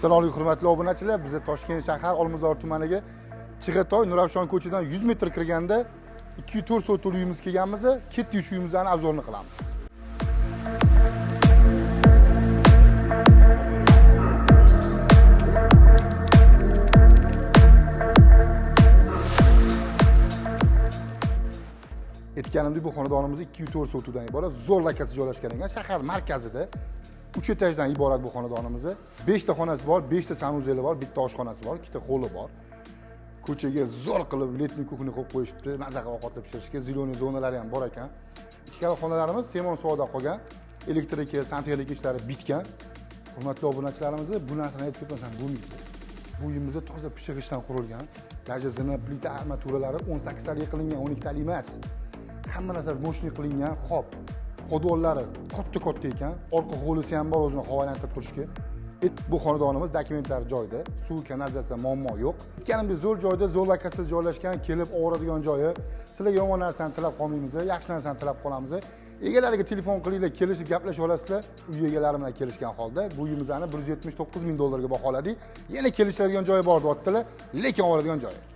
Assalomu alaykum hurmatli obunachilar. Biz Toshkent shahar Olmazor tumaniga Chig'atoy Nurafshon ko'chadan 100 metr kirganda 204 sotul uyimiz kelganmiz. Ketdik shu uyimizning obzorini qilamiz. Aytganimdek bu xonadonimiz 204 sotuldan iborat, zo'r lokasiya joylashgan ekan, shahar markazida. 3 etajdan iborat bu xonadonimiz. 5 ta xonasi bor, 5 ta sanuzeli bor, bitta oshxonasi bor, 2 ta holi bor. Ko'chaga zo'r qilib letniy kuxni qo'yib qo'yishibdi, mazaqa ovqat pishirishga, ziloniy zonalari ham bor ekan. Ichkari xonalarimiz temon suvoda qolgan, elektrika, santexnika ishlari bitgan. Hurmatli obunachilarimiz, bu narsani aytib ketmasam bo'lmaydi. Bu uyimiz toza pishirishdan qurilgan. Даже zina plita armaturalari 18 talik qilingan, 12 talik emas. Hamma narsasi moshni qilingan, xo'p. Podvollari katta ekan, orqa hovlisi ham bor o'zini havolantirib turishga. Bu xonadonimiz dokumentlari joyida, suv, kanalizatsiya muammo yo'q. Aytganimdek zo'r joyda, zo'r lokasiyada joylashgan, kelib o'g'radigan joyi. Sizlarga yomon narsani tilab qolmaymiz, yaxshi narsani tilab qolamiz. Egalariga telefon qilinglar, kelishib gaplashib olasizlar. Uy egalari bilan kelishgan holda bu uyimizni $179 ming ga baholadik. Yana kelishadigan joyi bor deyaptilar, lekin oladigan joyi